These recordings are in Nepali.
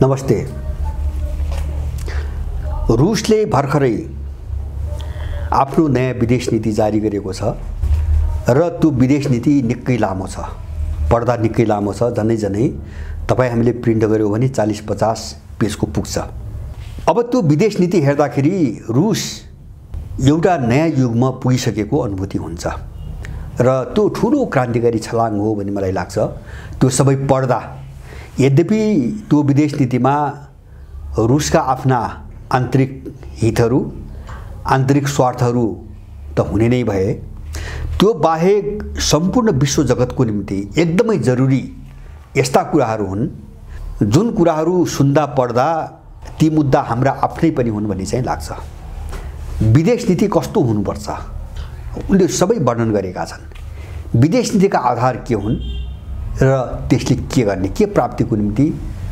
नमस्ते। रुसले भर्खरै आफ्नो नयाँ विदेश नीति जारी गरेको छ र त्यो विदेश नीति निकै लामो छ, पढ्दा निकै लामो छ। झनै तपाईँ हामीले प्रिन्ट गर्यो भने 40-50 पेजको पुग्छ। अब त्यो विदेश नीति हेर्दाखेरि रुस एउटा नयाँ युगमा पुगिसकेको अनुभूति हुन्छ र त्यो ठुलो क्रान्तिकारी छलाङ हो भन्ने मलाई लाग्छ त्यो सबै पढ्दा। यद्यपि त्यो विदेश नीतिमा रुसका आफ्ना आन्तरिक हितहरू, आन्तरिक स्वार्थहरू त हुने नै भए, त्यो बाहेक सम्पूर्ण विश्व जगतको निम्ति एकदमै जरुरी यस्ता कुराहरू हुन् जुन कुराहरू सुन्दा पढ्दा ती मुद्दा हाम्रा आफ्नै पनि हुन् भन्ने चाहिँ लाग्छ। विदेश नीति कस्तो हुनुपर्छ उनले सबै वर्णन गरेका छन्। विदेश नीतिका आधार के हुन् र त्यसले के गर्ने, के प्राप्तिको निम्ति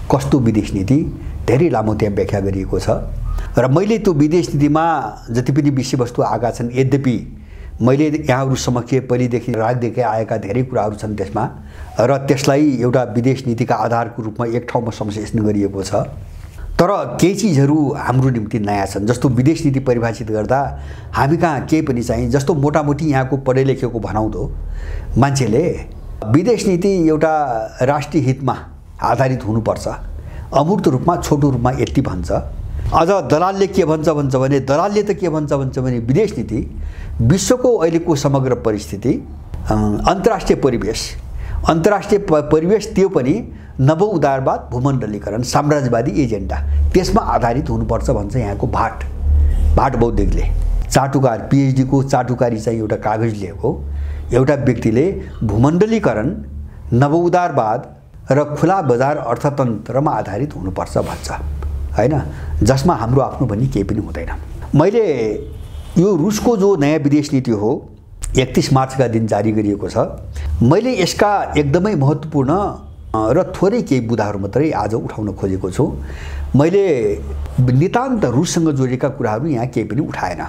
कस्तो विदेश नीति, धेरै लामो त्यहाँ व्याख्या गरिएको छ। र मैले त्यो विदेश नीतिमा जति पनि विषयवस्तु आएका छन्, यद्यपि मैले यहाँहरू समक्ष पहिलेदेखि राख्दै आएका धेरै कुराहरू छन् त्यसमा, र त्यसलाई एउटा विदेश नीतिका आधारको रूपमा एक ठाउँमा संश्लेषण गरिएको छ। तर केही चिजहरू हाम्रो निम्ति नयाँ छन्। जस्तो विदेश नीति परिभाषित गर्दा हामी कहाँ केही पनि चाहिँ, जस्तो मोटामोटी यहाँको पढे लेखेको भनाउँदो मान्छेले विदेश नीति एउटा राष्ट्रिय हितमा आधारित हुनुपर्छ, अमूर्त रूपमा छोटो रूपमा यति भन्छ। अझ दलालले के भन्छ भने दलालले त के भन्छ भने विदेश नीति विश्वको अहिलेको समग्र परिस्थिति, अन्तर्राष्ट्रिय परिवेश त्यो पनि नव उदारवाद, भूमण्डलीकरण, साम्राज्यवादी एजेन्डा त्यसमा आधारित हुनुपर्छ भन्छ यहाँको भाट बौद्धिकले। चाटुकार, PhD को चाटुकारी चाहिँ एउटा कागज लिएको एउटा व्यक्तिले भूमण्डलीकरण, नव उदारवाद र खुला बजार अर्थतन्त्रमा आधारित हुनुपर्छ भन्छ, हैन, जसमा हाम्रो आफ्नो भन्ने केही पनि हुँदैन। मैले यो रुसको जो नयाँ विदेश नीति हो 31 मार्चका दिन जारी गरिएको छ, मैले यसका एकदमै महत्त्वपूर्ण र थोरै केही बुदाहरू मात्रै आज उठाउन खोजेको छु। मैले नितान्त रुससँग जोडिएका कुराहरू यहाँ केही पनि उठाएन,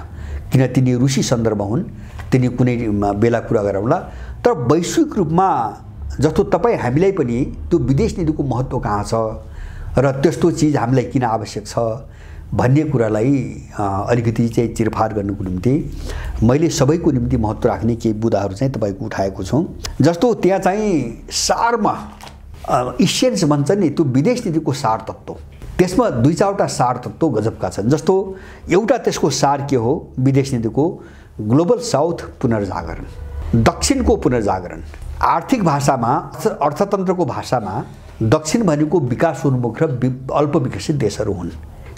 किन तिनी रुसी सन्दर्भ हुन्, तिनी कुनै बेला कुरा गरौँला। तर वैश्विक रूपमा जस्तो तपाईँ हामीलाई पनि त्यो विदेश नीतिको महत्त्व कहाँ छ र त्यस्तो चिज हामीलाई किन आवश्यक छ भन्ने कुरालाई अलिकति चाहिँ चिरफार गर्नुको निम्ति मैले सबैको निम्ति महत्त्व राख्ने केही बुदाहरू चाहिँ तपाईँको उठाएको छु। जस्तो त्यहाँ चाहिँ सारमा इसेन्स भन्छ नि, त्यो विदेश नीतिको सार तत्त्व, त्यसमा 2-4वटा सार तत्त्व गजबका छन्। जस्तो एउटा त्यसको सार के हो, विदेश नीतिको ग्लोबल साउथ पुनर्जागरण, दक्षिणको पुनर्जागरण। आर्थिक भाषामा, अर्थतन्त्रको भाषामा दक्षिण भनेको विकासोन्मुख र अल्प विकसित देशहरू हुन्,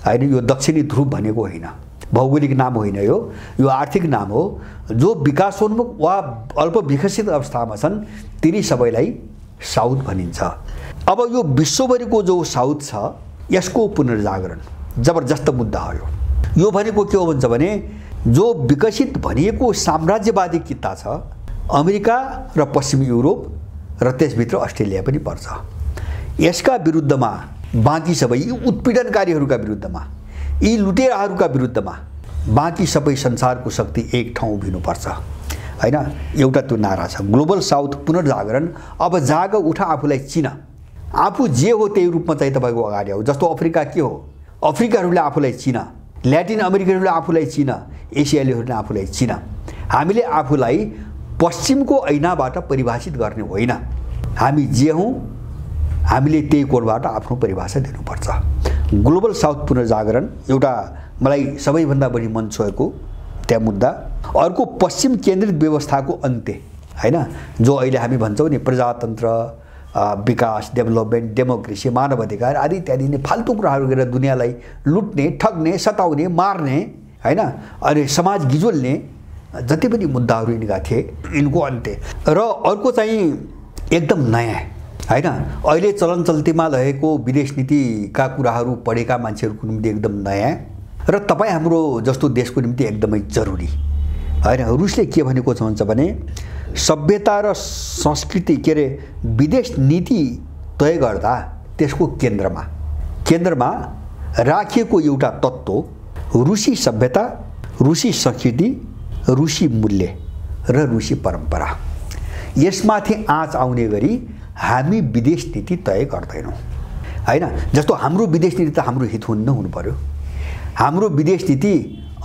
हैन। यो दक्षिणी ध्रुव भनेको होइन, भौगोलिक नाम होइन, यो आर्थिक नाम हो। जो विकासोन्मुख वा अल्प विकसित अवस्थामा छन् तिनी सबैलाई साउथ भनिन्छ। अब यो विश्वभरिको जो साउथ छ यसको पुनर्जागरण जबरजस्त मुद्दा हो। यो भनेको के हो भन्छ भने जो विकसित भनिएको साम्राज्यवादी किता छ, अमेरिका र पश्चिमी युरोप र त्यसभित्र अस्ट्रेलिया पनि पर्छ, यसका विरुद्धमा बाँकी सबै यी उत्पीडनकारीहरूका विरुद्धमा, यी लुटेराहरूका विरुद्धमा बाँकी सबै संसारको शक्ति एक ठाउँ उभिनुपर्छ, हैन। एउटा त्यो नारा छ, ग्लोबल साउथ पुनर्जागरण। अब जाग उठा, आफूलाई चिन, आफू जे हो त्यही रूपमा चाहिँ तपाईँको अगाडि आऊ। जस्तो अफ्रिका के हो, अफ्रिकाहरूले आफूलाई चिन, ल्याटिन अमेरिकनहरूले आफूलाई चिन, एसियालीहरूले आफूलाई चिन। हामीले आफूलाई पश्चिमको ऐनाबाट परिभाषित गर्ने होइन, हामी जे हौँ हामीले त्यही कोणबाट आफ्नो परिभाषा दिनुपर्छ। ग्लोबल साउथ पुनर्जागरण एउटा मलाई सबैभन्दा बढी मन छोएको त्यहाँ मुद्दा। अर्को पश्चिम केन्द्रित व्यवस्थाको अन्त्य, हैन, जो अहिले हामी भन्छौँ नि प्रजातन्त्र, विकास, डेभलपमेन्ट, डेमोक्रेसी, मानवाधिकार आदि इत्यादि नै फाल्तु कुराहरू गरेर दुनियाँलाई लुट्ने, ठग्ने, सताउने, मार्ने, हैन, अनि समाज गिजोल्ने जति पनि मुद्दाहरू यिनका थिए, यिनको अन्त्य। र अर्को चाहिँ एकदम नयाँ, हैन, अहिले चलन चल्तीमा रहेको विदेश नीतिका कुराहरू पढेका मान्छेहरूको निम्ति एकदम नयाँ र तपाईँ हाम्रो जस्तो देशको निम्ति एकदमै जरुरी, हैन। रुसले के भनेको छ भन्छ भने सभ्यता र संस्कृति, के अरे विदेश नीति तय गर्दा त्यसको केन्द्रमा राखिएको एउटा तत्त्व रुसी सभ्यता, रुसी संस्कृति, रुसी मूल्य र रुसी परम्परा, यसमाथि आँच आउने गरी हामी विदेश नीति तय गर्दैनौँ। हैन। जस्तो हाम्रो विदेश नीति त हाम्रो हित हुनु पर्यो। हाम्रो विदेश नीति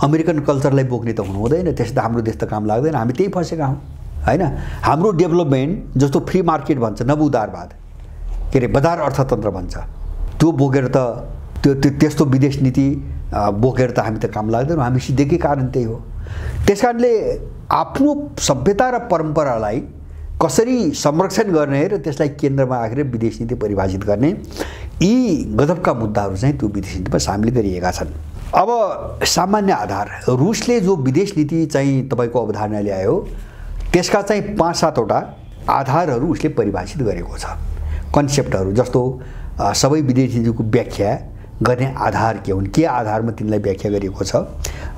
अमेरिकन कल्चरलाई बोक्ने त हुनु हुँदैन, त्यसै त हाम्रो देश त काम लाग्दैन, हामी त्यही फसेका हौँ हैन। हाम्रो डेभलपमेन्ट जस्तो फ्री मार्केट भन्छ, नवउदारवाद के अरे बजार अर्थतन्त्र भन्छ, त्यो बोकेर त त्यस्तो विदेश नीति बोकेर त हामी त काम लाग्दैनौँ, हामी सिद्धेकै कारण त्यही हो। त्यसकारणले आफ्नो सभ्यता र परम्परालाई कसरी संरक्षण गर्ने र त्यसलाई केन्द्रमा राखेर विदेश नीति परिभाषित गर्ने, यी गजबका मुद्दाहरू चाहिँ त्यो विदेश नीतिमा सामेल गरिएका छन्। अब सामान्य आधार, रुसले जो विदेश नीति चाहिँ तपाईँको अवधारणा ल्यायो त्यसका चाहिँ 5-7वटा आधारहरू उसले परिभाषित गरेको छ, कन्सेप्टहरू। जस्तो सबै विदेश नीतिको व्याख्या गर्ने आधार के हुन्, के आधारमा तिनलाई व्याख्या गरिएको छ,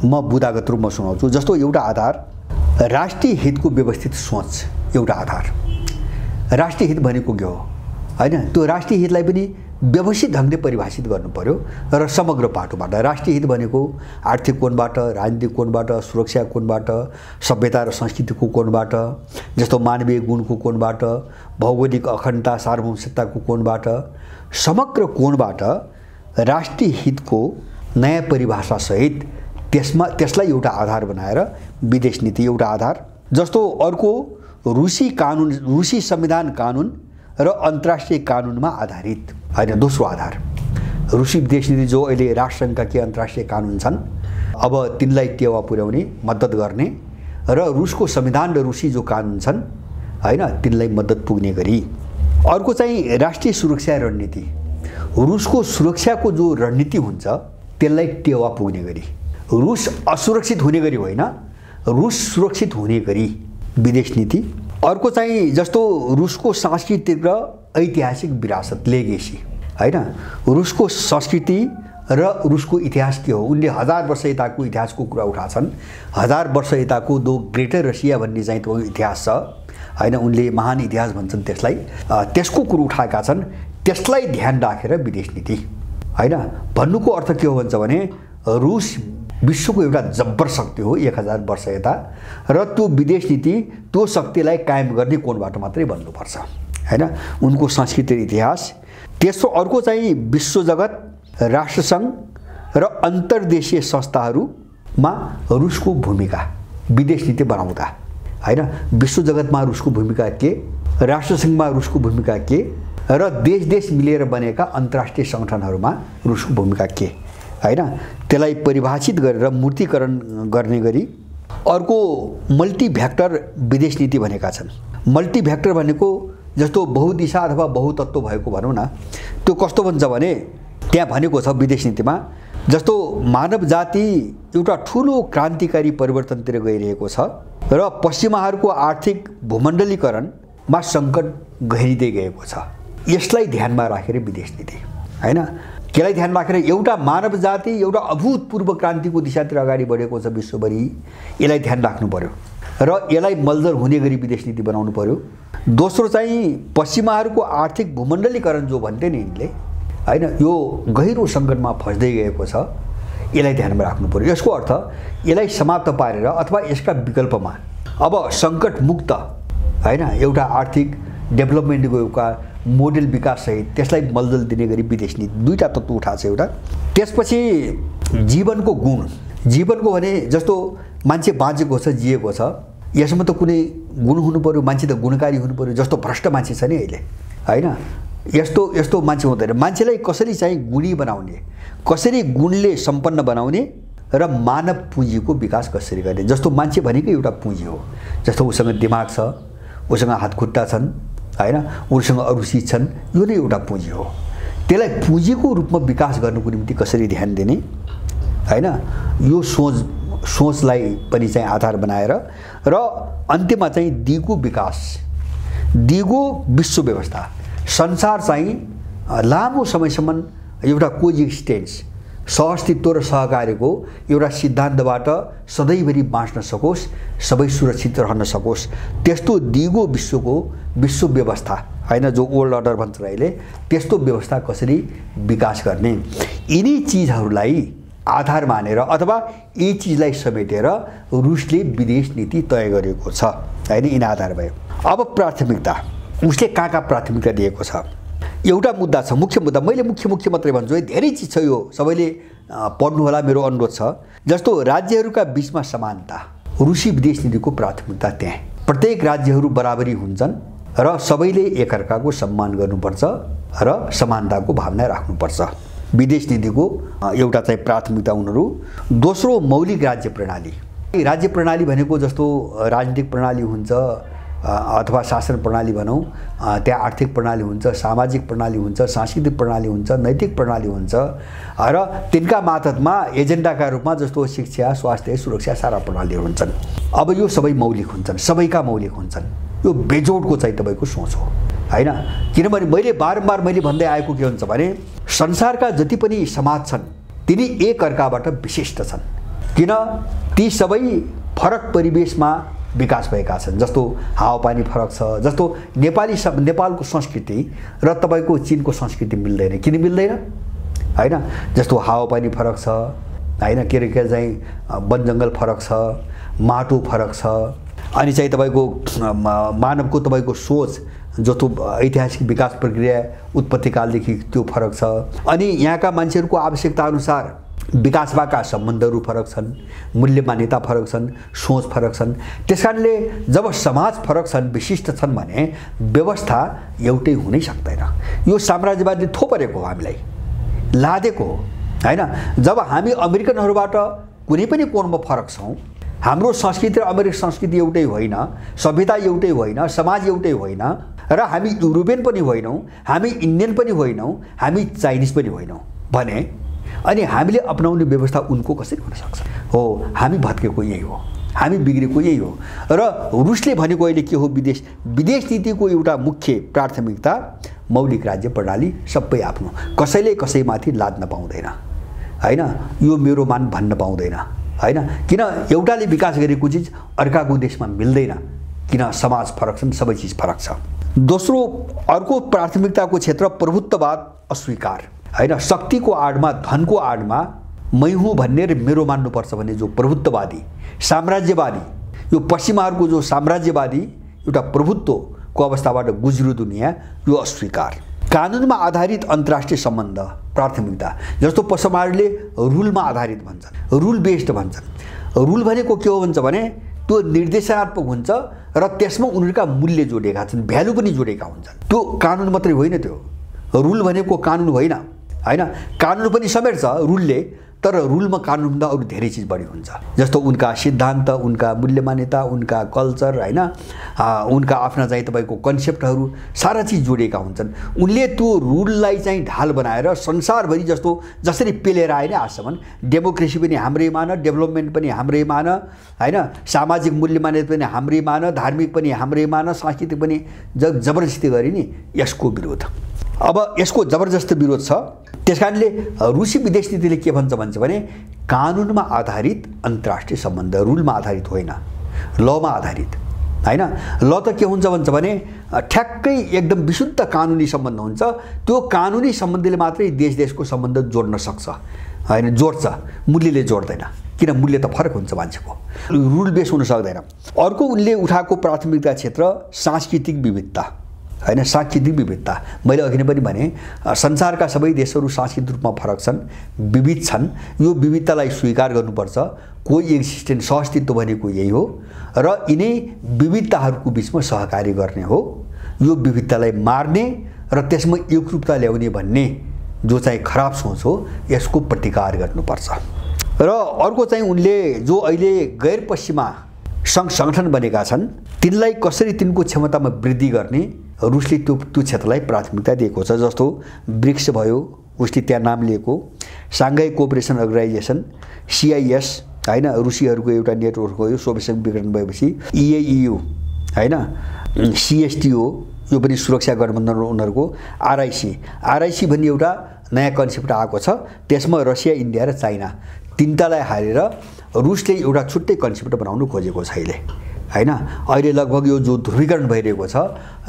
म बुदागत रूपमा सुनाउँछु। जस्तो एउटा आधार राष्ट्रिय हितको व्यवस्थित सोच, एउटा आधार। राष्ट्रिय हित भनेको के हो हैन, त्यो राष्ट्रिय हितलाई पनि व्यवस्थित ढङ्गले परिभाषित गर्नु पर्यो र समग्र पाटोबाट। राष्ट्रिय हित भनेको आर्थिक कोणबाट, राजनीतिक कोणबाट, सुरक्षा कोणबाट, सभ्यता र संस्कृतिको कोणबाट, जस्तो मानवीय गुणको कोणबाट, भौगोलिक अखण्डता सार्वभौमिकताको कोणबाट, समग्र कोणबाट राष्ट्रिय हितको नयाँ परिभाषासहित त्यसलाई एउटा आधार बनाएर विदेश नीति एउटा आधार। जस्तो अर्को रुसी कानुन, रुसी संविधान कानुन र अन्तर्राष्ट्रिय कानुनमा आधारित हैन, दोस्रो आधार। रुसी विदेश नीति जो अहिले राष्ट्रसङ्घका के अन्तर्राष्ट्रिय कानुन छन्, अब तिनलाई टेवा पुर्याउने मद्दत गर्ने र रुसको संविधान र रुसी जो कानुन छन् हैन तिनलाई मद्दत पुग्ने गरी। अर्को चाहिँ राष्ट्रिय सुरक्षा रणनीति, रुसको सुरक्षाको जो रणनीति हुन्छ त्यसलाई टेवा पुग्ने गरी। रुस असुरक्षित हुने गरी होइन, रुस सुरक्षित हुने गरी विदेश नीति। अर्को चाहिँ जस्तो रुसको सांस्कृतिक र ऐतिहासिक विरासत, लेगेसी हैन, रुसको संस्कृति र रुसको इतिहास के हो, उनले 1000 वर्ष यताको इतिहासको कुरा उठाछन्। 1000 वर्ष यताको दो ग्रेटर रसिया भन्ने चाहिँ त्यो इतिहास छ हैन, उनले महान इतिहास भन्छन् त्यसलाई, त्यसको कुरो उठाएका छन्। त्यसलाई ध्यान राखेर विदेश नीति हैन। भन्नुको अर्थ के हो भन्छ भने रुस विश्वको एउटा जब्बर शक्ति हो 1000 वर्ष यता, र त्यो विदेश नीति त्यो शक्तिलाई कायम गर्ने कोणबाट मात्रै बन्नुपर्छ हैन, उनको संस्कृति र इतिहास। तेस्रो अर्को चाहिँ विश्व जगत, राष्ट्रसङ्घ र अन्तर्देशीय संस्थाहरूमा रुसको भूमिका विदेश नीति बनाउँदा हैन। विश्व जगतमा रुसको भूमिका के, राष्ट्रसङ्घमा रुसको भूमिका के, र देश देश मिलेर बनेका अन्तर्राष्ट्रिय सङ्गठनहरूमा रुसको भूमिका के हैन, त्यसलाई परिभाषित गरेर मूर्तिकरण गर्ने गरी। अर्को मल्टिभ्याक्टर विदेश नीति भनेका छन्। मल्टिभ्याक्टर भनेको जस्तो बहुदिशा अथवा बहुतत्व भएको भनौँ न, त्यो कस्तो भन्छ भने त्यहाँ भनेको छ विदेश नीतिमा, जस्तो मानव जाति एउटा ठुलो क्रान्तिकारी परिवर्तनतिर गइरहेको छ र पश्चिमाहरूको आर्थिक भूमण्डलीकरणमा सङ्कट गहिरिँदै गएको छ, यसलाई ध्यानमा राखेर विदेश नीति हैन। केलाई ध्यान राखेर एउटा मानव जाति एउटा अभूतपूर्व क्रान्तिको दिशातिर अगाडि बढेको छ विश्वभरि, यसलाई ध्यान राख्नु पर्यो र यसलाई मल्जर हुने गरी विदेश नीति बनाउनु पर्यो। दोस्रो चाहिँ पश्चिमाहरूको आर्थिक भूमण्डलीकरण जो भन्थे नि यिनले हैन, यो गहिरो सङ्कटमा फस्दै गएको छ, यसलाई ध्यानमा राख्नु पर्यो। यसको अर्थ यसलाई समाप्त पारेर अथवा यसका विकल्पमा अब सङ्कट मुक्त हैन एउटा आर्थिक डेभलपमेन्टको एउटा मोडेल विकाससहित त्यसलाई मल्जल दिने गरी विदेश नीति दुईटा तत्त्व उठाएको छ एउटा। त्यसपछि जीवनको गुण, जीवनको भने जस्तो मान्छे बाँचेको छ, जिएको छ, यसमा त कुनै गुण हुनु पर्यो, मान्छे त गुणकारी हुनु पर्यो। जस्तो भ्रष्ट मान्छे छ नि अहिले हैन, यस्तो मान्छे हुँदैन। मान्छेलाई कसरी चाहिँ गुणी बनाउने, कसरी गुणले सम्पन्न बनाउने र मानव पुँजीको विकास कसरी गर्ने। जस्तो मान्छे भनेकै एउटा पुँजी हो, जस्तो उसँग दिमाग छ, उसँग हातखुट्टा छन् हैन, उसँग अरू चिज छन्, यो नै एउटा पुँजी हो। त्यसलाई पुँजीको रूपमा विकास गर्नुको निम्ति कसरी ध्यान दिने हैन, यो सोचलाई पनि चाहिँ आधार बनाएर र अन्त्यमा चाहिँ दिगो विकास, दिगो विश्व व्यवस्था, संसार चाहिँ लामो समयसम्म एउटा कोएक्जिस्टेन्स, सहअस्तित्व र सहकार्यको एउटा सिद्धान्तबाट सधैँभरि बाँच्न सकोस्, सबै सुरक्षित रहन सकोस्, त्यस्तो दिगो विश्वको विश्व व्यवस्था हैन जो वर्ल्ड अर्डर भन्छ अहिले, त्यस्तो व्यवस्था कसरी विकास गर्ने, यिनी चिजहरूलाई आधार मानेर अथवा यी चिजलाई समेटेर रुसले विदेश नीति तय गरेको छ हैन। यिनी आधार भयो। अब प्राथमिकता, उसले कहाँ प्राथमिकता दिएको छ, एउटा मुद्दा छ, मुख्य मुद्दा। मैले मुख्य मात्रै भन्छु है, धेरै चिज छ, यो सबैले पढ्नु होला, मेरो अनुरोध छ। जस्तो राज्यहरूका बीचमा समानता, रुसी विदेश नीतिको प्राथमिकता त्यहाँ। प्रत्येक राज्यहरू बराबरी हुन्छन् र सबैले एकअर्काको सम्मान गर्नुपर्छ र समानताको भावना राख्नुपर्छ। विदेश नीतिको एउटा चाहिँ प्राथमिकता उनीहरू। दोस्रो, मौलिक राज्य प्रणाली। राज्य प्रणाली भनेको जस्तो राजनीतिक प्रणाली हुन्छ अथवा शासन प्रणाली भनौँ, त्यहाँ आर्थिक प्रणाली हुन्छ, सामाजिक प्रणाली हुन्छ, सांस्कृतिक प्रणाली हुन्छ, नैतिक प्रणाली हुन्छ र तिनका मातहतमा एजेन्डाका रूपमा जस्तो शिक्षा, स्वास्थ्य, सुरक्षा सारा प्रणालीहरू हुन्छन्। अब यो सबै मौलिक हुन्छन्, सबैका मौलिक हुन्छन्। यो बेजोडको चाहिँ तपाईँको सोच हो हैन। किनभने मैले बारम्बार भन्दै आएको के हुन्छ भने संसारका जति पनि समाज छन् तिनी एक अर्काबाट विशिष्ट छन्। किन? ती सबै फरक परिवेशमा विकास भएका छन्। जस्तो हावापानी फरक छ, जस्तो नेपालको संस्कृति र तपाईँको चीनको संस्कृति मिल्दैन। किन मिल्दैन हैन? जस्तो हावापानी फरक छ हैन, के चाहिँ वन जङ्गल फरक छ, माटो फरक छ, अनि चाहिँ तपाईँको मानवको तपाईँको सोच जस्तो ऐतिहासिक विकास प्रक्रिया उत्पत्तिकालदेखि त्यो फरक छ। अनि यहाँका मान्छेहरूको आवश्यकता अनुसार विकास भएका सम्बन्धहरू फरक छन्, मूल्य मान्यता फरक छन्, सोच फरक छन्। त्यसकारणले जब समाज फरक छन्, विशिष्ट छन् भने व्यवस्था एउटै हुनै सक्दैन। यो साम्राज्यवादले थोपरेको हो, हामीलाई लादेको हो हैन। जब हामी अमेरिकनहरूबाट कुनै पनि कोणमा फरक छौँ, हाम्रो संस्कृति र अमेरिकन संस्कृति एउटै होइन, सभ्यता एउटै होइन, समाज एउटै होइन र हामी युरोपियन पनि होइनौँ, हामी इन्डियन पनि होइनौँ, हामी चाइनिज पनि होइनौँ भने अनि हामीले अपनाउने व्यवस्था उनको कसरी हुन सक्छ? हो, हामी भत्केको यही हो, हामी बिग्रेको यही हो। र रुसले भनेको अहिले के हो? विदेश नीतिको एउटा मुख्य प्राथमिकता मौलिक राज्य प्रणाली, सबै आफ्नो, कसैले कसैमाथि लाद्न पाउँदैन हैन। यो मेरो मान भन्न पाउँदैन हैन। किन? एउटाले विकास गरेको चिज अर्काको देशमा मिल्दैन, किन? समाज फरक छन्, सबै चिज फरक छ। दोस्रो, अर्को प्राथमिकताको क्षेत्र प्रभुत्ववाद अस्वीकार हैन। शक्तिको आडमा, धनको आडमा मै हुँ भन्ने र मेरो मान्नुपर्छ भन्ने जो प्रभुत्ववादी, साम्राज्यवादी, यो पश्चिमाहरूको जो साम्राज्यवादी एउटा प्रभुत्वको अवस्थाबाट गुज्रो दुनियाँ, यो अस्वीकार। कानुनमा आधारित अन्तर्राष्ट्रिय सम्बन्ध प्राथमिकता। जस्तो पश्चिमाहरूले रुलमा आधारित भन्छन्, रुल बेस्ड भन्छन्। रुल भनेको के हो भन्छ भने त्यो निर्देशनात्मक हुन्छ र त्यसमा उनीहरूका मूल्य जोडेका छन्, भ्यालु पनि जोडेका हुन्छन्। त्यो कानुन मात्रै होइन, त्यो रुल भनेको कानुन होइन हैन। कानुन पनि समेट्छ रुलले, तर रुलमा कानुनभन्दा अरू धेरै चिज बढी हुन्छ। जस्तो उनका सिद्धान्त, उनका मूल्य मान्यता, उनका कल्चर हैन, उनका आफ्ना चाहिँ तपाईँको कन्सेप्टहरू सारा चिज जोडिएका हुन्छन्। उनले त्यो रुललाई चाहिँ ढाल बनाएर संसारभरि जसरी पेलेर आए नै आजसम्म, डेमोक्रेसी पनि हाम्रै मान, डेभलपमेन्ट पनि हाम्रै मान हैन, सामाजिक मूल्य मान्यता पनि हाम्रै मान, धार्मिक पनि हाम्रै मान, सांस्कृतिक पनि जबरजस्ती गरी नि यसको विरोध। अब यसको जबरजस्त विरोध छ। त्यसकारणले रुसी विदेश नीतिले के भन्छ भने कानुनमा आधारित अन्तर्राष्ट्रिय सम्बन्ध, रुलमा आधारित होइन, लमा आधारित हैन। ल त के हुन्छ भन्छ भने ठ्याक्कै एकदम विशुद्ध कानुनी सम्बन्ध हुन्छ। त्यो कानुनी सम्बन्धले मात्रै देशको सम्बन्ध जोड्न सक्छ हैन, जोड्छ, मूल्यले जोड्दैन। किन? मूल्य त फरक हुन्छ मान्छेको, रुल बेस हुन सक्दैन। अर्को उनले उठाएको प्राथमिकता क्षेत्र सांस्कृतिक विविधता हैन, सांस्कृतिक विविधता। मैले अघि नै पनि भने संसारका सबै देशहरू सांस्कृतिक रूपमा फरक छन्, विविध छन्। यो विविधतालाई स्वीकार गर्नुपर्छ। कोही एक्जिस्टेन्स, सहअस्तित्व भनेको यही हो र यिनै विविधताहरूको बिचमा सहकार्य गर्ने हो। यो विविधतालाई मार्ने र त्यसमा एकरूपता ल्याउने भन्ने जो चाहिँ खराब सोच हो, यसको प्रतिकार गर्नुपर्छ। र अर्को चाहिँ उनले जो अहिले गैर पश्चिमा सङ्गठन बनेका छन्, तिनलाई कसरी तिनको क्षमतामा वृद्धि गर्ने, रुसले त्यो क्षेत्रलाई प्राथमिकता दिएको छ। जस्तो ब्रिक्स भयो, उसले त्यहाँ नाम लिएको, साङ्घाई कोअपरेसन अर्गनाइजेसन CIS हैन, रुसीहरूको एउटा नेटवर्क हो। यो सोभियत विघटन भएपछि EAEU हैन, CSTO, यो पनि सुरक्षा गठबन्धन उनीहरूको, RIC भन्ने एउटा नयाँ कन्सेप्ट आएको छ। त्यसमा रसिया, इन्डिया र चाइना तिनटालाई हालेर रुसले एउटा छुट्टै कन्सेप्ट बनाउनु खोजेको छ अहिले हैन। अहिले लगभग यो जो ध्रुवीकरण भइरहेको छ,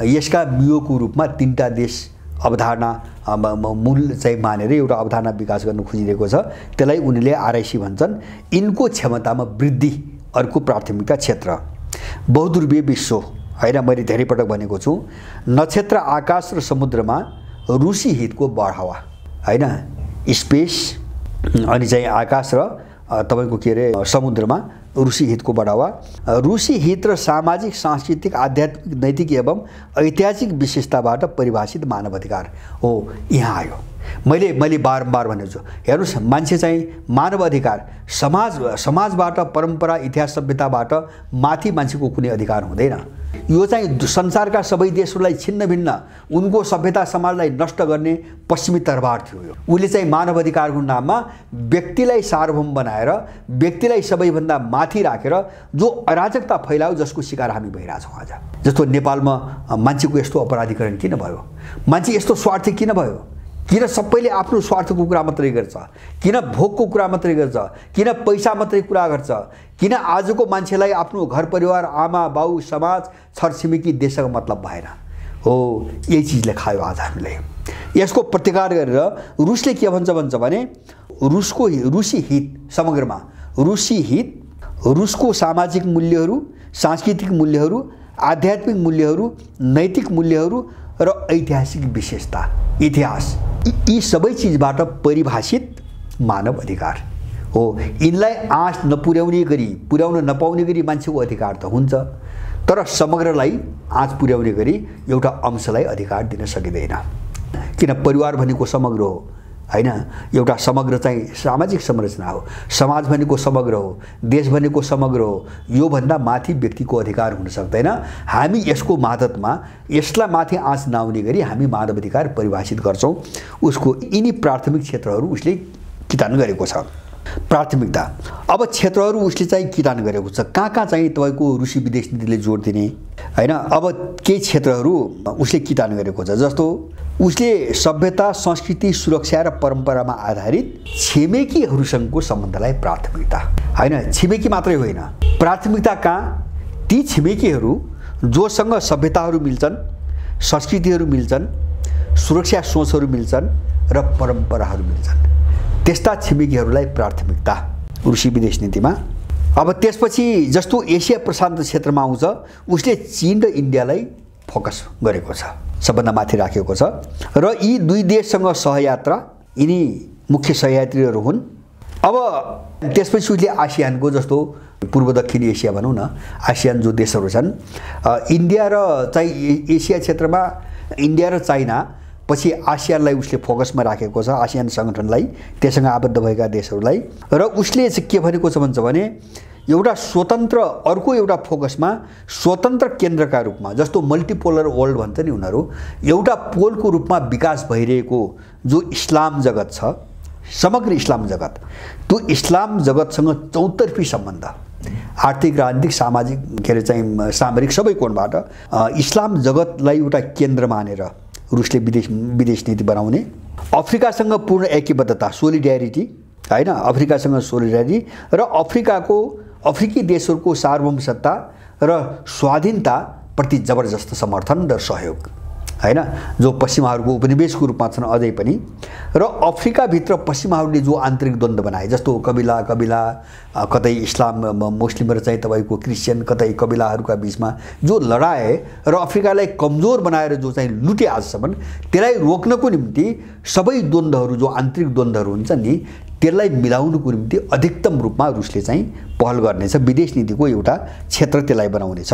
यसका मियोको रूपमा तीनटा देश अवधारणा मूल चाहिँ मानेर एउटा अवधारणा विकास गर्न खोजिरहेको छ। त्यसलाई उनीले RIC भन्छन्। यिनको क्षमतामा वृद्धि अर्को प्राथमिकता क्षेत्र। बहुध्रुवीय विश्व हैन, मैले धेरै पटक भनेको छु, नक्षत्र, आकाश र समुद्रमा रुसी हितको बढावा हैन, स्पेस अनि चाहिँ आकाश र तपाईको के अरे समुद्रमा रुसी हितको बढावा, रुसी हित र सामाजिक, सांस्कृतिक, आध्यात्मिक, नैतिक एवं ऐतिहासिक विशेषताबाट परिभाषित मानवाधिकार हो यहाँ आयो। मैले बारम्बार भनेको छु, हेर्नुस् मान्छे चाहिँ मानवाधिकार समाजबाट, परम्परा, इतिहास, सभ्यताबाट माथि मान्छेको कुनै अधिकार हुँदैन। यो चाहिँ संसारका सबै देशहरूलाई छिन्न भिन्न उनको सभ्यता समाजलाई नष्ट गर्ने पश्चिमी तरवार थियो। यो उसले चाहिँ मानवाधिकारको नाममा व्यक्तिलाई सार्वभौम बनाएर व्यक्तिलाई सबैभन्दा माथि राखेर जो अराजकता फैलायो, जसको शिकार हामी भइरहेछौँ आज। जस्तो नेपालमा मान्छेको यस्तो अपराधीकरण किन भयो? मान्छे यस्तो स्वार्थी किन भयो? किन सबैले आफ्नो स्वार्थको कुरा मात्रै गर्छ? किन भोगको कुरा मात्रै गर्छ? किन पैसा मात्रै कुरा गर्छ? किन आजको मान्छेलाई आफ्नो घर परिवार, आमा बाउ, समाज, छरछिमेकी, देशको मतलब भएन? हो यही चिजले खायो आज हामीले। यसको प्रतिकार गरेर रुसले के भन्छ भने रुसी हित, समग्रमा रुसी हित, रुसको सामाजिक मूल्यहरू, सांस्कृतिक मूल्यहरू, आध्यात्मिक मूल्यहरू, नैतिक मूल्यहरू र ऐतिहासिक विशेषता, इतिहास, यी सबै चिजबाट परिभाषित मानव अधिकार हो। यिनलाई आँच नपुर्याउने गरी, पुर्याउन नपाउने गरी मान्छेको अधिकार त हुन्छ, तर समग्रलाई आँच पुर्याउने गरी एउटा अंशलाई अधिकार दिन सकिँदैन। किन परिवार भनेको समग्र हो हैन, एउटा समग्र चाहिँ सामाजिक संरचना हो, समाज भनेको समग्र हो, देश भनेको समग्र हो। यो भन्दा माथि व्यक्तिको अधिकार हुन सक्दैन। हामी यसको मादतमा यसलाई माथि आँच नआउने गरी हामी मानव अधिकार परिभाषित गर्छौं। उसको यिनी प्राथमिक क्षेत्रहरू उसले किटान गरेको छ। प्राथमिकता अब क्षेत्रहरू उसले चाहिँ किटान गरेको छ। कहाँ चाहिँ तपाईको रुसी विदेश नीतिले जोड दिने हैन। अब केही क्षेत्रहरू उसले किटान गरेको छ, जस्तो उसले सभ्यता, संस्कृति, सुरक्षा र परम्परामा आधारित छिमेकीहरूसँगको सम्बन्धलाई प्राथमिकता हैन। छिमेकी मात्रै होइन, प्राथमिकता कहाँ? ती छिमेकीहरू जोसँग सभ्यताहरू मिल्छन्, संस्कृतिहरू मिल्छन्, सुरक्षा सोचहरू मिल्छन् र परम्पराहरू मिल्छन्, त्यस्ता छिमेकीहरूलाई प्राथमिकता रुसी विदेश नीतिमा। अब त्यसपछि जस्तो एसिया प्रशान्त क्षेत्रमा आउँछ, उसले चीन र इन्डियालाई फोकस गरेको छ, सबभन्दा माथि राखेको छ। र यी दुई देशसँग सहयात्रा, यिनी मुख्य सहयात्रीहरू हुन्। अब त्यसपछि उसले आसियानको, जस्तो पूर्व दक्षिण एसिया भनौँ न, आसियान जो देशहरू छन्, इन्डिया र चाहिँ एसिया क्षेत्रमा इन्डिया र चाइना, पछि आसियानलाई उसले फोकसमा राखेको छ, आसियान सङ्गठनलाई, त्यससँग आबद्ध भएका देशहरूलाई। र उसले चाहिँ के भनेको छ भन्छ भने एउटा स्वतन्त्र, अर्को एउटा फोकसमा स्वतन्त्र केन्द्रका रूपमा, जस्तो मल्टिपोलर वर्ल्ड भन्छ नि उनीहरू, एउटा पोलको रूपमा विकास भइरहेको जो इस्लाम जगत छ, समग्र इस्लाम जगत, त्यो इस्लाम जगतसँग चौतर्फी सम्बन्ध, आर्थिक, राजनीतिक, सामाजिक, के अरे चाहिँ सामरिक सबै कोणबाट इस्लाम जगतलाई एउटा केन्द्र मानेर रुसले विदेश नीति बनाउने। अफ्रिकासँग पूर्ण ऐक्यबद्धता, सोलिड्यारिटी हैन, अफ्रिकासँग सोलिड्यारिटी र अफ्रिकी देशहरूको सार्वभौम सत्ता र स्वाधीनता प्रति जबरजस्त समर्थन र सहयोग हैन, जो पश्चिमाहरूको उपनिवेशको रूपमा छन् अझै पनि। र अफ्रिकाभित्र पश्चिमाहरूले जो आन्तरिक द्वन्द्व बनाए, जस्तो कबिला कतै इस्लाम मुस्लिम र चाहिँ तपाईको क्रिस्चियन, कतै कबिलाहरूका बीचमा जो लडाए र अफ्रिकालाई कमजोर बनाएर जो चाहिँ लुटे आजसम्म, त्यसलाई रोक्नको निम्ति सबै द्वन्द्वहरू, जो आन्तरिक द्वन्द्वहरू हुन्छन् नि, त्यसलाई मिलाउनुको निम्ति अधिकतम रूपमा रुसले चाहिँ पहल गर्नेछ। विदेश नीतिको एउटा क्षेत्र त्यसलाई बनाउनेछ।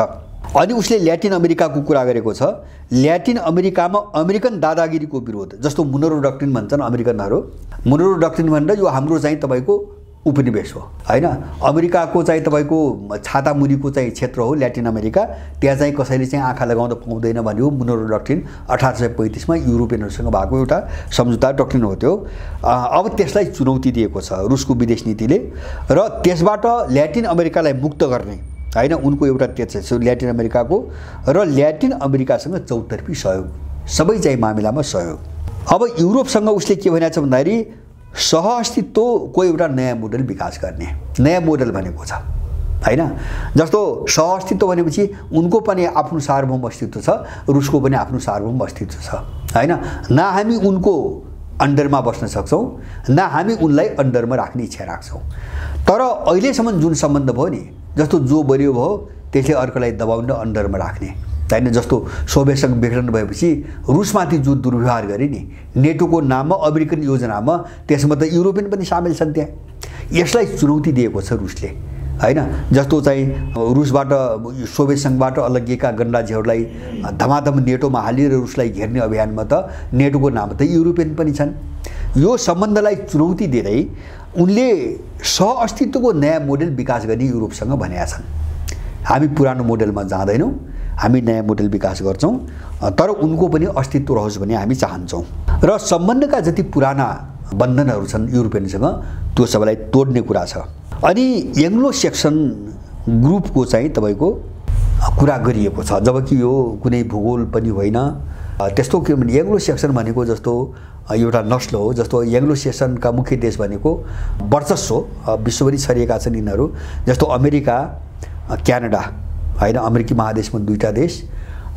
अनि उसले ल्याटिन अमेरिकाको कुरा गरेको छ। ल्याटिन अमेरिकामा अमेरिकन दादागिरीको विरोध, जस्तो मुनरो डक्ट्रिन भन्छन् अमेरिकनहरू। मुनरो डक्ट्रिन भनेर यो हाम्रो चाहिँ तपाईको उपनिवेश हो हैन, अमेरिकाको चाहिँ तपाईको छातामुरीको चाहिँ क्षेत्र हो ल्याटिन अमेरिका, त्यहाँ चाहिँ कसैले चाहिँ आँखा लगाउन पाउँदैन भन्यो मुनरो डक्ट्रिन 1835 मा युरोपियनहरूसँग भएको एउटा सम्झौता डक्ट्रिन हो त्यो। अब त्यसलाई चुनौती दिएको छ रुसको विदेश नीतिले र त्यसबाट ल्याटिन अमेरिकालाई मुक्त गर्ने हैन, उनको एउटा त्यस छ ल्याटिन अमेरिकाको। र ल्याटिन अमेरिकासँग चौतर्फी सहयोग, सबै चाहिँ मामिलामा सहयोग। अब युरोपसँग उसले के भनेको छ भन्दाखेरि सहअस्तित्वको एउटा नयाँ मोडल विकास गर्ने, नयाँ मोडल भनेको छ हैन। जस्तो सहअस्तित्व भनेपछि उनको पनि आफ्नो सार्वभौम अस्तित्व छ, रुसको पनि आफ्नो सार्वभौम अस्तित्व छ हैन। न हामी उनको अन्डरमा बस्न सक्छौँ, न हामी उनलाई अन्डरमा राख्ने इच्छा राख्छौँ। तर अहिलेसम्म जुन सम्बन्ध भयो नि, जस्तो जो बलियो भयो त्यसले अर्कोलाई दबाउन अन्डरमा राख्ने हैन। जस्तो सोभियत संघ विघटन भएपछि रुसमाथि जो दुर्व्यवहार गरे नि नेटोको नाममा, अमेरिकन योजनामा, त्यसमा त युरोपियन पनि सामेल छन् त्यहाँ। यसलाई चुनौती दिएको छ रुसले हैन। जस्तो चाहिँ रुसबाट सोभियत संघबाट अलग्गिएका गणराज्यहरूलाई धमाधम नेटोमा हालेर रुसलाई घेर्ने अभियानमा त नेटोको नाम त युरोपियन पनि छन्। यो सम्बन्धलाई चुनौती दिँदै उनले सहअस्तित्वको नयाँ मोडेल विकास गर्ने युरोपसँग भनेका छन्। हामी पुरानो मोडेलमा जाँदैनौँ, हामी नयाँ मोडेल विकास गर्छौँ, तर उनको पनि अस्तित्व रहोस् भन्ने हामी चाहन्छौँ। र सम्बन्धका जति पुराना बन्धनहरू छन् युरोपियनसँग त्यो सबैलाई तोड्ने कुरा छ। अनि एङ्ग्लो सेक्सन ग्रुपको चाहिँ तपाईँको कुरा गरिएको छ, जबकि यो कुनै भूगोल पनि होइन। त्यस्तो के भने एङ्ग्लो सेक्सन भनेको जस्तो एउटा नस्ल हो। जस्तो एङ्ग्लो सेक्सनका मुख्य देश भनेको वर्चस्व विश्वभरि छरिएका छन् यिनीहरू। जस्तो अमेरिका, क्यानाडा हैन, अमेरिकी महादेशमा 2टा देश,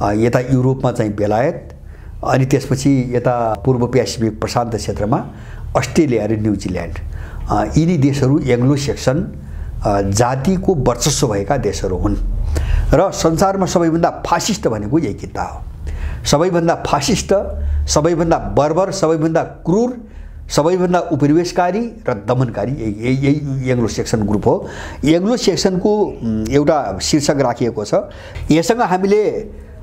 यता युरोपमा चाहिँ बेलायत, अनि त्यसपछि यता पूर्व पेसिफिक प्रशान्त क्षेत्रमा अस्ट्रेलिया र न्युजिल्यान्ड। यिनी देशहरू एङ्ग्लो सेक्सन जातिको वर्चस्व भएका देशहरू हुन्। र संसारमा सबैभन्दा फासिस्ट भनेको यही किता हो। सबैभन्दा फासिस्ट, सबैभन्दा बर्बर, सबैभन्दा क्रूर, सबैभन्दा उपनिवेशकारी र दमनकारी यही एङ्ग्लो सेक्सन ग्रुप हो। एङ्ग्लो सेक्सनको एउटा शीर्षक राखिएको छ, यससँग हामीले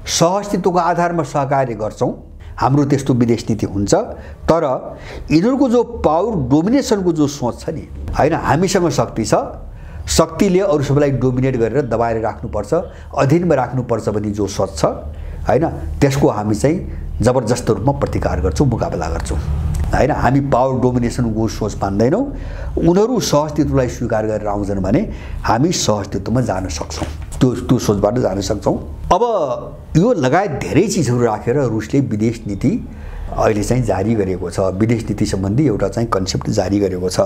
सहअस्तित्वको आधारमा सहकार्य गर्छौँ, हाम्रो त्यस्तो विदेश नीति हुन्छ। तर यिनीहरूको जो पावर डोमिनेसनको जो सोच छ नि हैन, हामीसँग शक्ति छ, शक्तिले अरू सबैलाई डोमिनेट गरेर दबाएर राख्नुपर्छ, अधीनमा राख्नुपर्छ भन्ने जो सोच छ हैन, त्यसको हामी चाहिँ जबरजस्त रूपमा प्रतिकार गर्छौँ, मुकाबला गर्छौँ हैन। हामी पावर डोमिनेसनको सोच मान्दैनौँ। उनीहरू सहअस्तित्वलाई स्वीकार गरेर आउँछन् भने हामी सहअस्तित्वमा जान सक्छौँ, त्यो सोचबाट जान सक्छौँ। अब यो लगायत धेरै चिजहरू राखेर रुसले विदेश नीति अहिले चाहिँ जारी गरेको छ। विदेश नीति सम्बन्धी एउटा चाहिँ कन्सेप्ट जारी गरेको छ।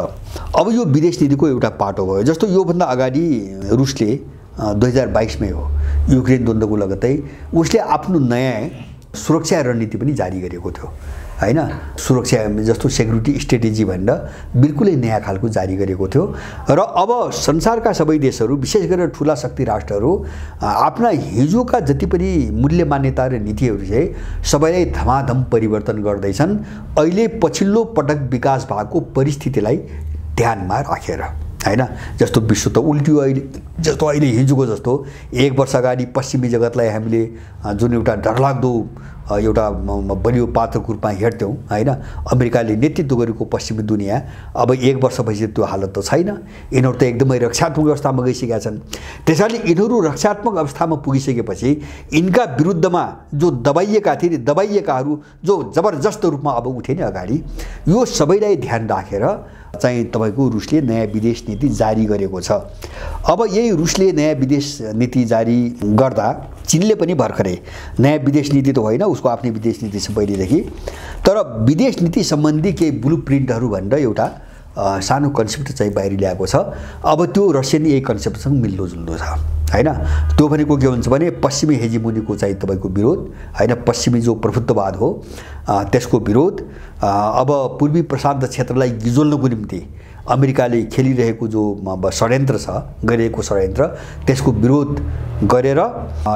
अब यो विदेश नीतिको एउटा पाटो भयो। जस्तो योभन्दा अगाडि रुसले 2022 मै हो युक्रेन द्वन्द्वको लगत्तै उसले आफ्नो नयाँ सुरक्षा रणनीति पनि जारी गरेको थियो हैन। सुरक्षा जस्तो सेक्युरिटी स्ट्रेटेजी भनेर बिल्कुलै नयाँ खालको जारी गरेको थियो। र अब संसारका सबै देशहरू, विशेष गरेर ठुला शक्ति राष्ट्रहरू आफ्ना हिजोका जति पनि मूल्य मान्यता र नीतिहरू चाहिँ सबैलाई धमाधम परिवर्तन गर्दैछन्, अहिले पछिल्लो पटक विकास भएको परिस्थितिलाई ध्यानमा राखेर हैन। जस्तो विश्व त उल्टियो अहिले। जस्तो अहिले हिजोको जस्तो 1 वर्ष अगाडि पश्चिमी जगतलाई हामीले जुन एउटा डरलाग्दो एउटा बलियो पात्रको रूपमा हेर्थ्यौँ हैन, अमेरिकाले नेतृत्व गरेको पश्चिमी दुनियाँ अब 1 वर्षपछि त्यो हालत त छैन। यिनीहरू त एकदमै रक्षात्मक अवस्थामा गइसकेका छन्। त्यसैले यिनीहरू रक्षात्मक अवस्थामा पुगिसकेपछि यिनका विरुद्धमा जो दबाइएका थिए, दबाइएकाहरू जो जबरजस्त रूपमा अब उठे नि अगाडि, यो सबैलाई ध्यान राखेर चाहिँ तपाईको रुसले नयाँ विदेश नीति जारी गरेको छ। अब यही रुसले नयाँ विदेश नीति जारी गर्दा चीनले पनि भर्खरै नयाँ विदेश नीति त होइन, उसको आफ्नै विदेश नीति छ पहिलेदेखि, तर विदेश नीति सम्बन्धी केही ब्लुप्रिन्टहरू भनेर एउटा सानो कन्सेप्ट चाहिँ बाहिर ल्याएको छ। अब त्यो रसियन यही कन्सेप्टसँग मिल्दोजुल्दो छ हैन। त्यो भनेको के हुन्छ भने पश्चिमी हेजिमोनीको चाहिँ तपाईको विरोध हैन, पश्चिमी जो प्रभुत्ववाद हो त्यसको विरोध। अब पूर्वी प्रशान्त क्षेत्रलाई गिजोल्नको निम्ति अमेरिकाले खेलिरहेको जो षड्यन्त्र छ, गरिरहेको षड्यन्त्र, त्यसको विरोध गरेर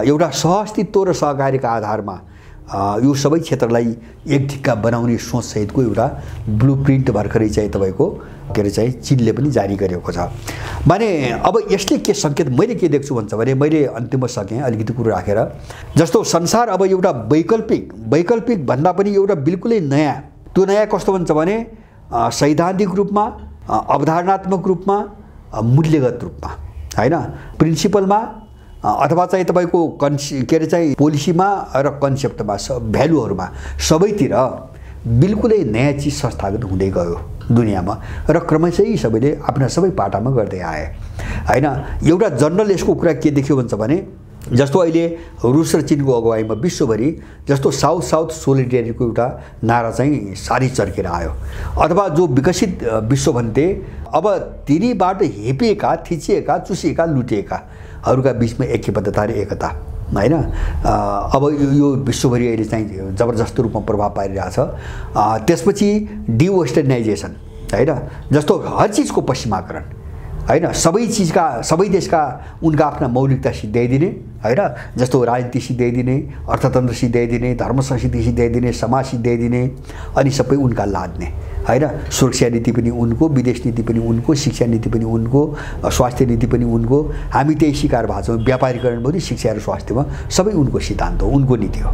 एउटा सहअस्तित्व र सहकार्यका आधारमा यो सबै क्षेत्रलाई एक ढिक्का बनाउने सोचसहितको एउटा ब्लुप्रिन्ट भर्खरै चाहिँ तपाईको के अरे चाहिँ चीनले पनि जारी गरेको छ। माने अब यसले के सङ्केत मैले के देख्छु भन्छ भने, मैले अन्तिममा सकेँ अलिकति कुरो राखेर, जस्तो संसार अब एउटा वैकल्पिक भन्दा पनि एउटा बिल्कुलै नयाँ, त्यो नयाँ कस्तो भन्छ भने सैद्धान्तिक रूपमा, अवधारणात्मक रूपमा, मूल्यगत रूपमा हैन, प्रिन्सिपलमा अथवा चाहिँ तपाईको के अरे चाहिँ पोलिसीमा र कन्सेप्टमा, भ्यालुहरूमा सबैतिर बिल्कुलै नयाँ चिज संस्थागत हुँदै गयो दुनियाँमा र क्रमशः सबैले आफ्ना सबै पाटामा गर्दै आए हैन। एउटा जर्नल यसको कुरा के देख्यो भन्छ भने, जस्तो अहिले रुस र चीनको अगुवाईमा विश्वभरि जस्तो साउथ साउथ सोलिडेरिटीको एउटा नारा चाहिँ सारी चर्केर आयो, अथवा जो विकसित विश्व भन्थे अब तिनीबाट हेपिएका, थिचिएका, चुसिएका, लुटिएकाहरूका बिचमा ऐक्यबद्धता र एकता हैन। अब यो विश्वभरि अहिले चाहिँ जबरजस्त रूपमा प्रभाव पारिरहेछ। त्यसपछि डिवेस्टर्नाइजेसन हैन, जस्तो हर चिजको पश्चिमाकरण हैन, सबै चिजका, सबै देशका उनका आफ्ना मौलिकता सिद्ध्याइदिने हैन, जस्तो राजनीति सिध्याइदिने, अर्थतन्त्र सिध्याइदिने, धर्म संस्कृति सिध्याइदिने, समाज सिध्याइदिने, अनि सबै उनका लाद्ने हैन। सुरक्षा नीति पनि उनको, विदेश नीति पनि उनको, शिक्षा नीति पनि उनको, स्वास्थ्य नीति पनि उनको। हामी त्यही शिकार भएको छौँ, व्यापारीकरण पनि शिक्षा र स्वास्थ्यमा सबै उनको सिद्धान्त हो, उनको नीति हो।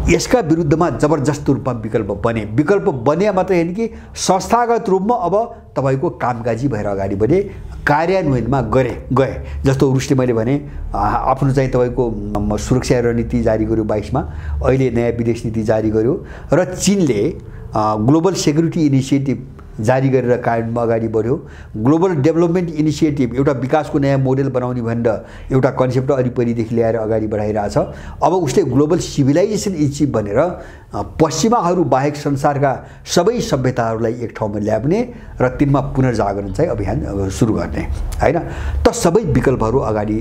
यसका विरुद्धमा जबरजस्त रूपमा विकल्प बने मात्रै होइन कि संस्थागत रूपमा अब तपाईको कामकाजी भएर अगाडि बढे, कार्यान्वयनमा गए। जस्तो रुसले मैले भने आफ्नो चाहिँ तपाईको सुरक्षा रणनीति जारी गर्यो 22 मा, अहिले नयाँ विदेश नीति जारी गर्यो र चीनले ग्लोबल सेक्युरिटी इनिसिएटिभ जारी गरेर कार्यान्वयनमा अगाडि बढ्यो। ग्लोबल डेभलपमेन्ट इनिसिएटिभ एउटा विकासको नयाँ मोडेल बनाउने भनेर एउटा कन्सेप्ट अरिपरिदेखि ल्याएर अगाडि बढाइरहेछ। अब उसले ग्लोबल सिभिलाइजेसन इनिसिएटिभ भनेर पश्चिमाहरू बाहेक संसारका सबै सभ्यताहरूलाई एक ठाउँमा ल्याउने र तिनमा पुनर्जागरण चाहिँ अभियान सुरु गर्ने हैन। त सबै विकल्पहरू अगाडि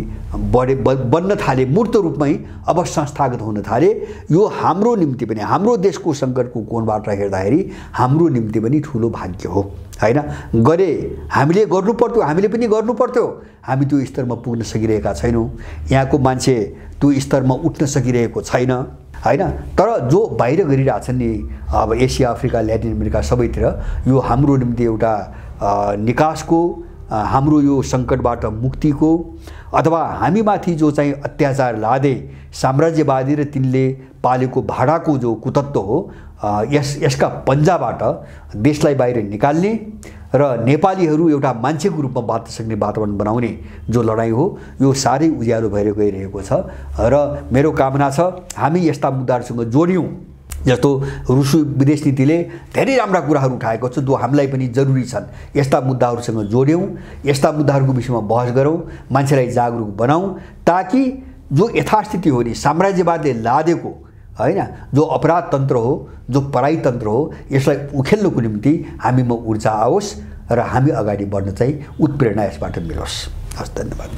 बन्न थाले, मूर्त रूपमै अब संस्थागत हुन थाले। यो हाम्रो निम्ति पनि, हाम्रो देशको सङ्कटको कोणबाट हेर्दाखेरि हाम्रो निम्ति पनि ठुलो भाग्य हो हैन। गरे हामीले गर्नु पर्थ्यो, हामीले पनि गर्नु पर्थ्यो। हामी त्यो स्तरमा पुग्न सकिरहेका छैनौँ। यहाँको मान्छे त्यो स्तरमा उठ्न सकिरहेको छैन हैन। तर जो बाहिर गरिरहेछन् नि, अब एसिया, अफ्रिका, ल्याटिन अमेरिका सबैतिर, यो हाम्रो निम्ति एउटा निकासको, हाम्रो यो सङ्कटबाट मुक्तिको, अथवा हामीमाथि जो चाहिँ अत्याचार लादे साम्राज्यवादी र तिनले पालेको भाडाको जो कुतत्व हो, यसका पन्जाबाट देशलाई बाहिर निकाल्ने र नेपालीहरू एउटा मान्छेको रूपमा बाँच्न सक्ने वातावरण बनाउने जो लडाईँ हो, यो साह्रै उज्यालो भएर गइरहेको छ। र मेरो कामना छ हामी यस्ता मुद्दाहरूसँग जोडियौँ। जस्तो रुसी विदेश नीतिले धेरै राम्रा कुराहरू उठाएको छ जो हामीलाई पनि जरुरी छन्। यस्ता मुद्दाहरूसँग जोड्यौँ, यस्ता मुद्दाहरूको विषयमा बहस गरौँ, मान्छेलाई जागरुक बनाऊँ, ताकि जो यथास्थिति हो नि साम्राज्यवादले लादेको हैन, जो अपराध तन्त्र हो, जो पराई तन्त्र हो, यसलाई उखेल्नको निम्ति हामीमा ऊर्जा आओस् र हामी अगाडि बढ्न चाहिँ उत्प्रेरणा यसबाट मिलोस्। हस्, धन्यवाद।